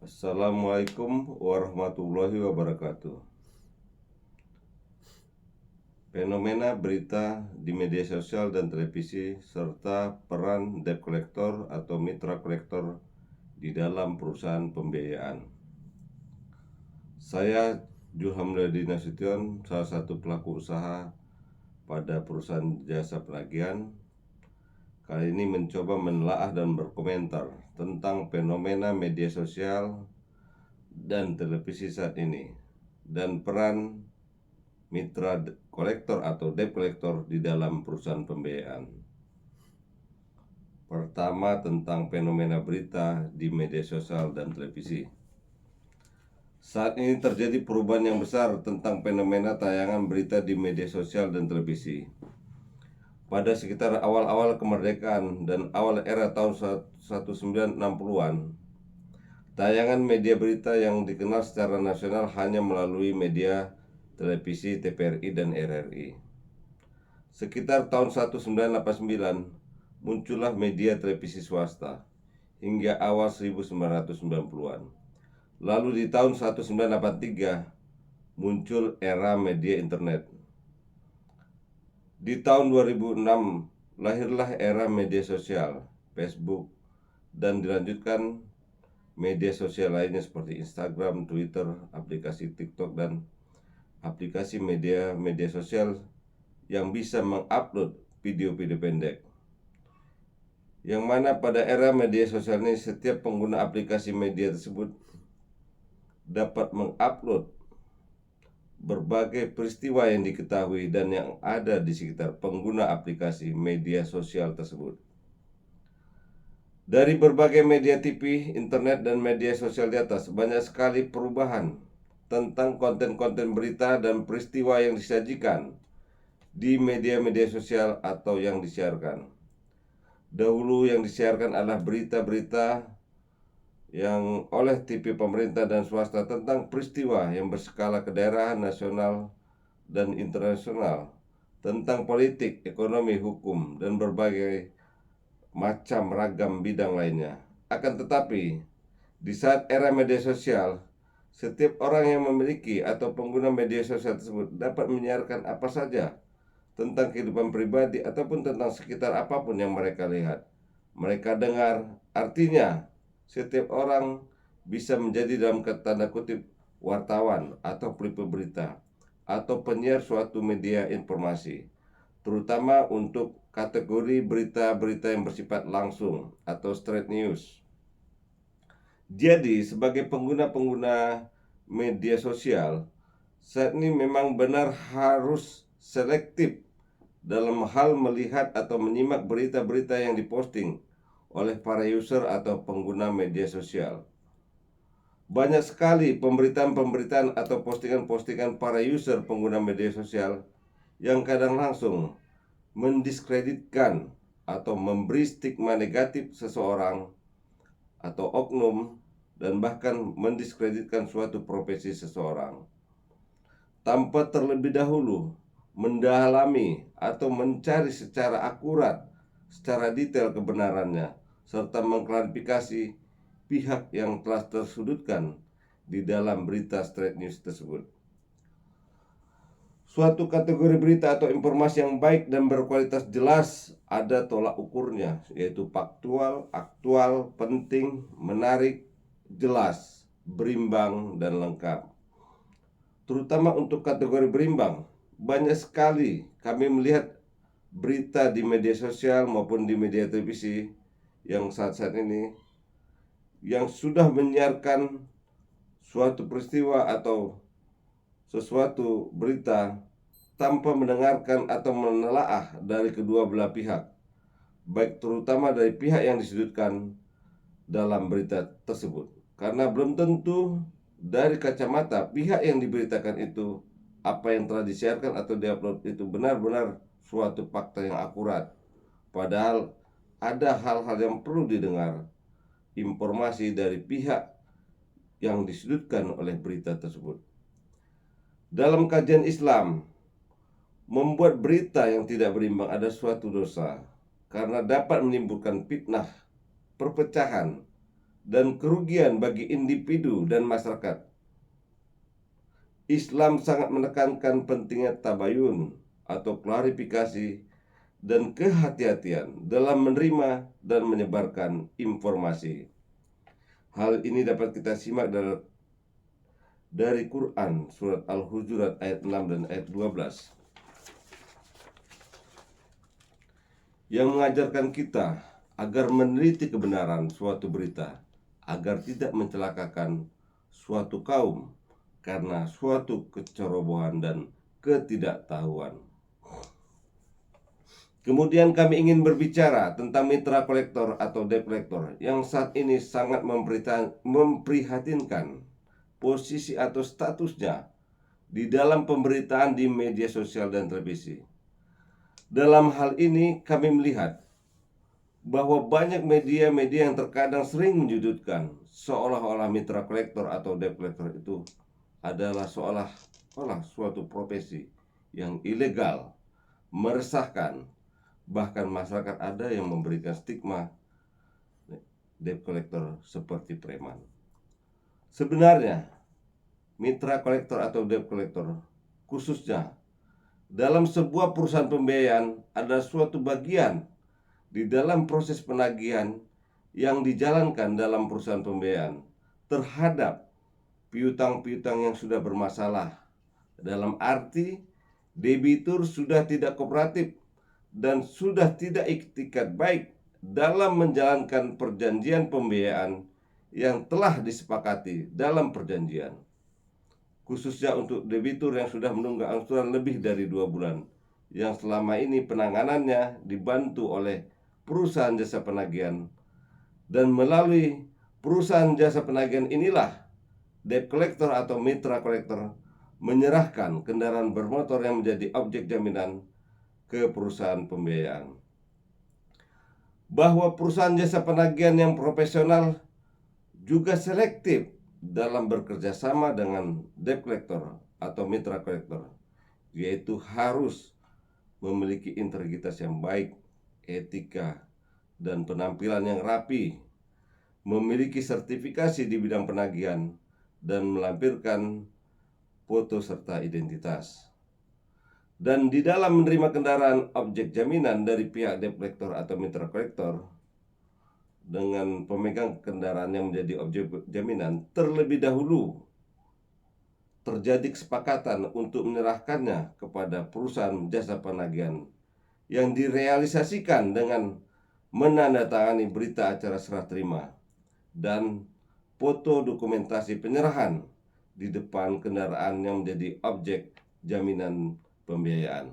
Assalamualaikum warahmatullahi wabarakatuh. Fenomena berita di media sosial dan televisi serta peran debt collector atau mitra kolektor di dalam perusahaan pembiayaan. Saya Julhamdadi Nasution, salah satu pelaku usaha pada perusahaan jasa penagihan. Kali ini mencoba menelaah dan berkomentar tentang fenomena media sosial dan televisi saat ini dan peran mitra kolektor atau debt collector di dalam perusahaan pembiayaan. Pertama, tentang fenomena berita di media sosial dan televisi. Saat ini terjadi perubahan yang besar tentang fenomena tayangan berita di media sosial dan televisi. Pada sekitar awal-awal kemerdekaan dan awal era tahun 1960-an, tayangan media berita yang dikenal secara nasional hanya melalui media televisi TVRI dan RRI. Sekitar tahun 1989 muncullah media televisi swasta hingga awal 1990-an. Lalu di tahun 1983 muncul era media internet. Di tahun 2006 lahirlah era media sosial, Facebook, dan dilanjutkan media sosial lainnya seperti Instagram, Twitter, aplikasi TikTok, dan aplikasi media sosial yang bisa mengupload video-video pendek. Yang mana pada era media sosial ini setiap pengguna aplikasi media tersebut dapat mengupload berbagai peristiwa yang diketahui dan yang ada di sekitar pengguna aplikasi media sosial tersebut. Dari berbagai media TV, internet, dan media sosial di atas, banyak sekali perubahan tentang konten-konten berita dan peristiwa yang disajikan di media-media sosial atau yang disiarkan. Dahulu yang disiarkan adalah berita-berita yang oleh TV pemerintah dan swasta tentang peristiwa yang berskala kedaerahan, nasional, dan internasional, tentang politik, ekonomi, hukum, dan berbagai macam ragam bidang lainnya. Akan tetapi, di saat era media sosial, setiap orang yang memiliki atau pengguna media sosial tersebut dapat menyiarkan apa saja tentang kehidupan pribadi ataupun tentang sekitar apapun yang mereka lihat, mereka dengar. Artinya, setiap orang bisa menjadi dalam tanda kutip wartawan atau pelipur berita atau penyiar suatu media informasi, terutama untuk kategori berita-berita yang bersifat langsung atau straight news. Jadi, sebagai pengguna-pengguna media sosial, saat ini memang benar harus selektif dalam hal melihat atau menyimak berita-berita yang diposting oleh para user atau pengguna media sosial. Banyak sekali pemberitaan-pemberitaan atau postingan-postingan para user pengguna media sosial yang kadang langsung mendiskreditkan atau memberi stigma negatif seseorang atau oknum, dan bahkan mendiskreditkan suatu profesi seseorang tanpa terlebih dahulu mendalami atau mencari secara akurat, secara detail kebenarannya, serta mengklarifikasi pihak yang telah tersudutkan di dalam berita straight news tersebut. Suatu kategori berita atau informasi yang baik dan berkualitas jelas ada tolak ukurnya, yaitu faktual, aktual, penting, menarik, jelas, berimbang, dan lengkap. Terutama untuk kategori berimbang, banyak sekali kami melihat berita di media sosial maupun di media televisi yang saat-saat ini yang sudah menyiarkan suatu peristiwa atau sesuatu berita tanpa mendengarkan atau menelaah dari kedua belah pihak, baik terutama dari pihak yang disudutkan dalam berita tersebut. Karena belum tentu dari kacamata pihak yang diberitakan itu, apa yang telah disiarkan atau diupload itu benar-benar suatu fakta yang akurat. Padahal ada hal-hal yang perlu didengar, informasi dari pihak yang disudutkan oleh berita tersebut. Dalam kajian Islam, membuat berita yang tidak berimbang ada suatu dosa karena dapat menimbulkan fitnah, perpecahan, dan kerugian bagi individu dan masyarakat. Islam sangat menekankan pentingnya tabayun atau klarifikasi dan kehati-hatian dalam menerima dan menyebarkan informasi. Hal ini dapat kita simak dari Quran surat Al-Hujurat ayat 6 dan ayat 12 yang mengajarkan kita agar meneliti kebenaran suatu berita agar tidak mencelakakan suatu kaum karena suatu kecerobohan dan ketidaktahuan. Kemudian kami ingin berbicara tentang mitra kolektor atau debt collector yang saat ini sangat memprihatinkan posisi atau statusnya di dalam pemberitaan di media sosial dan televisi. Dalam hal ini kami melihat bahwa banyak media-media yang terkadang sering menyudutkan seolah-olah mitra kolektor atau debt collector itu adalah seolah-olah suatu profesi yang ilegal, meresahkan. Bahkan masyarakat ada yang memberikan stigma debt collector seperti preman. Sebenarnya mitra kolektor atau debt collector khususnya dalam sebuah perusahaan pembiayaan ada suatu bagian di dalam proses penagihan yang dijalankan dalam perusahaan pembiayaan terhadap piutang-piutang yang sudah bermasalah. Dalam arti debitur sudah tidak kooperatif dan sudah tidak iktikat baik dalam menjalankan perjanjian pembiayaan yang telah disepakati dalam perjanjian. Khususnya untuk debitur yang sudah menunggak angsuran lebih dari 2 bulan, yang selama ini penanganannya dibantu oleh perusahaan jasa penagihan. Dan melalui perusahaan jasa penagihan inilah debt collector atau mitra kolektor menyerahkan kendaraan bermotor yang menjadi objek jaminan ke perusahaan pembiayaan. Bahwa perusahaan jasa penagihan yang profesional juga selektif dalam bekerja sama dengan debt collector atau mitra kolektor, yaitu harus memiliki integritas yang baik, etika, dan penampilan yang rapi, memiliki sertifikasi di bidang penagihan, dan melampirkan foto serta identitas. Dan di dalam menerima kendaraan objek jaminan dari pihak debt collector atau mitra kolektor dengan pemegang kendaraan yang menjadi objek jaminan, terlebih dahulu terjadi kesepakatan untuk menyerahkannya kepada perusahaan jasa penagihan yang direalisasikan dengan menandatangani berita acara serah terima dan foto dokumentasi penyerahan di depan kendaraan yang menjadi objek jaminan pembiayaan.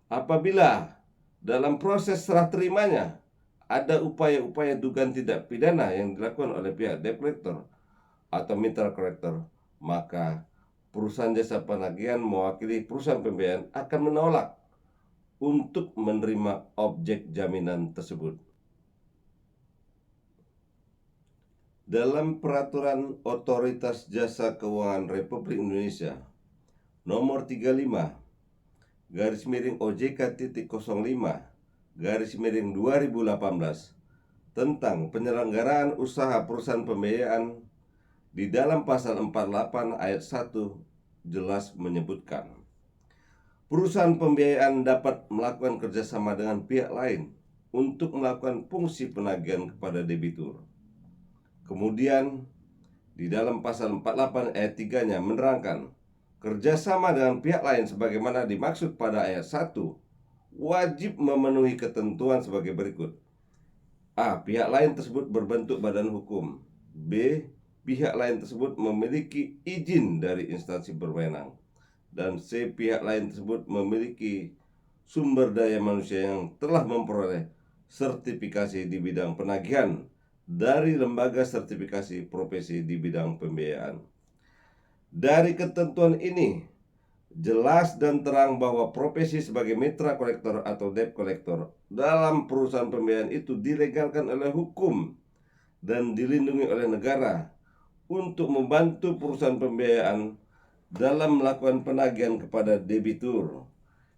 Apabila dalam proses serah terimanya ada upaya-upaya dugaan tidak pidana yang dilakukan oleh pihak debt collector atau mitra kolektor, maka perusahaan jasa penagihan mewakili perusahaan pembiayaan akan menolak untuk menerima objek jaminan tersebut. Dalam Peraturan Otoritas Jasa Keuangan Republik Indonesia Nomor 35 /OJK.05/2018 tentang penyelenggaraan usaha perusahaan pembiayaan di dalam pasal 48 ayat 1 jelas menyebutkan perusahaan pembiayaan dapat melakukan kerjasama dengan pihak lain untuk melakukan fungsi penagihan kepada debitur. Kemudian di dalam pasal 48 ayat 3-nya menerangkan kerjasama dengan pihak lain sebagaimana dimaksud pada ayat 1 wajib memenuhi ketentuan sebagai berikut. A. Pihak lain tersebut berbentuk badan hukum. B. Pihak lain tersebut memiliki izin dari instansi berwenang. Dan C. Pihak lain tersebut memiliki sumber daya manusia yang telah memperoleh sertifikasi di bidang penagihan dari lembaga sertifikasi profesi di bidang pembiayaan. Dari ketentuan ini jelas dan terang bahwa profesi sebagai mitra kolektor atau debt collector dalam perusahaan pembiayaan itu dilegalkan oleh hukum dan dilindungi oleh negara untuk membantu perusahaan pembiayaan dalam melakukan penagihan kepada debitur.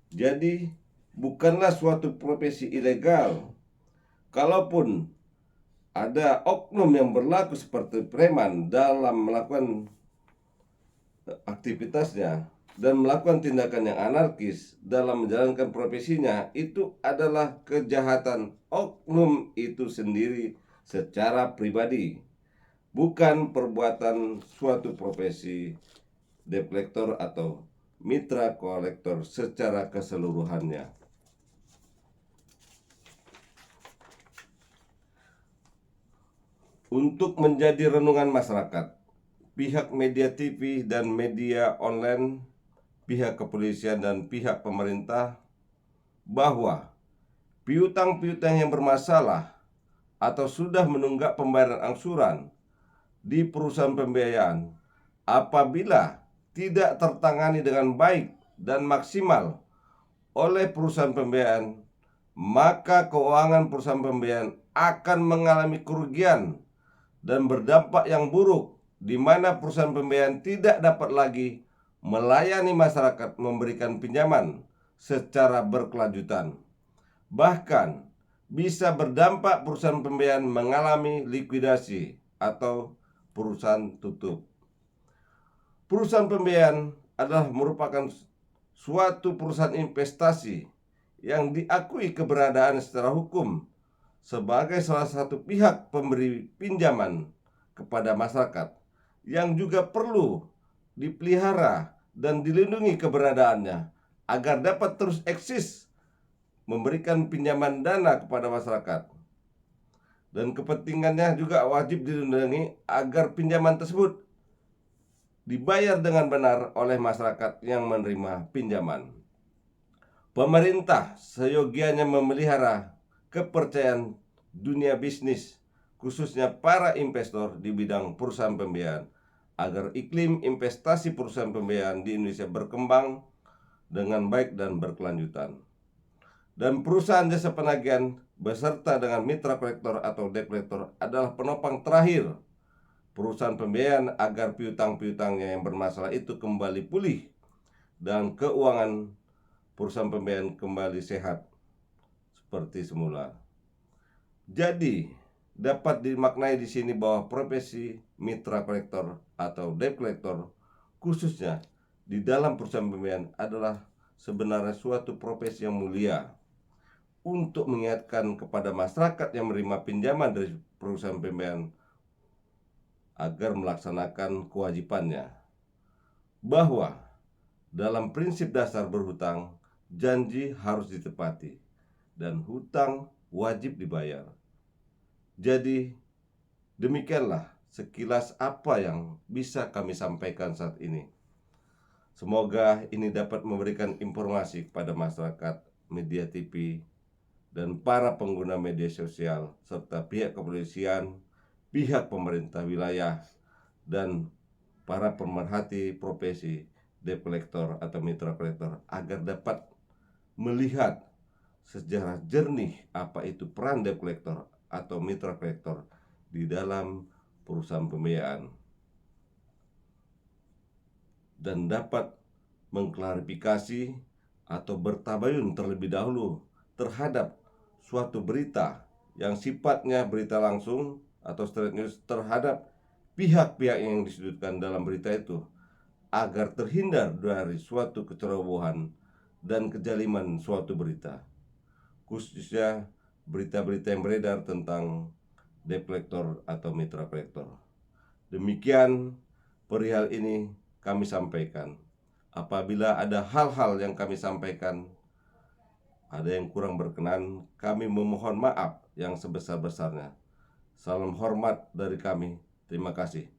Jadi bukanlah suatu profesi ilegal. Kalaupun ada oknum yang berlaku seperti preman dalam melakukan aktivitasnya dan melakukan tindakan yang anarkis dalam menjalankan profesinya, itu adalah kejahatan oknum itu sendiri secara pribadi, bukan perbuatan suatu profesi debt collector atau mitra kolektor secara keseluruhannya. Untuk menjadi renungan masyarakat, pihak media TV dan media online, pihak kepolisian dan pihak pemerintah, bahwa piutang-piutang yang bermasalah atau sudah menunggak pembayaran angsuran di perusahaan pembiayaan, apabila tidak tertangani dengan baik dan maksimal oleh perusahaan pembiayaan, maka keuangan perusahaan pembiayaan akan mengalami kerugian dan berdampak yang buruk, di mana perusahaan pembiayaan tidak dapat lagi melayani masyarakat memberikan pinjaman secara berkelanjutan. Bahkan bisa berdampak perusahaan pembiayaan mengalami likuidasi atau perusahaan tutup. Perusahaan pembiayaan adalah merupakan suatu perusahaan investasi yang diakui keberadaan secara hukum sebagai salah satu pihak pemberi pinjaman kepada masyarakat, yang juga perlu dipelihara dan dilindungi keberadaannya agar dapat terus eksis memberikan pinjaman dana kepada masyarakat. Dan kepentingannya juga wajib dilindungi agar pinjaman tersebut dibayar dengan benar oleh masyarakat yang menerima pinjaman. Pemerintah seyogianya memelihara kepercayaan dunia bisnis, khususnya para investor di bidang perusahaan pembiayaan, agar iklim investasi perusahaan pembiayaan di Indonesia berkembang dengan baik dan berkelanjutan. Dan perusahaan jasa penagihan beserta dengan mitra kolektor atau debt collector adalah penopang terakhir perusahaan pembiayaan agar piutang-piutangnya yang bermasalah itu kembali pulih dan keuangan perusahaan pembiayaan kembali sehat seperti semula. Jadi, dapat dimaknai di sini bahwa profesi mitra kolektor atau debt collector, khususnya di dalam perusahaan pembiayaan, adalah sebenarnya suatu profesi yang mulia untuk mengingatkan kepada masyarakat yang menerima pinjaman dari perusahaan pembiayaan agar melaksanakan kewajibannya, bahwa dalam prinsip dasar berhutang, janji harus ditepati dan hutang wajib dibayar. Jadi demikianlah sekilas apa yang bisa kami sampaikan saat ini. Semoga ini dapat memberikan informasi kepada masyarakat, media TV, dan para pengguna media sosial, serta pihak kepolisian, pihak pemerintah wilayah, dan para pemerhati profesi debt collector atau mitra kolektor, agar dapat melihat secara jernih apa itu peran debt collector atau mitra kolektor di dalam perusahaan pembiayaan, dan dapat mengklarifikasi atau bertabayun terlebih dahulu terhadap suatu berita yang sifatnya berita langsung atau straight news terhadap pihak-pihak yang disudutkan dalam berita itu, agar terhindar dari suatu kecerobohan dan kejaliman suatu berita, khususnya berita-berita yang beredar tentang debt collector atau mitra kolektor. Demikian perihal ini kami sampaikan. Apabila ada hal-hal yang kami sampaikan ada yang kurang berkenan, kami memohon maaf yang sebesar-besarnya. Salam hormat dari kami. Terima kasih.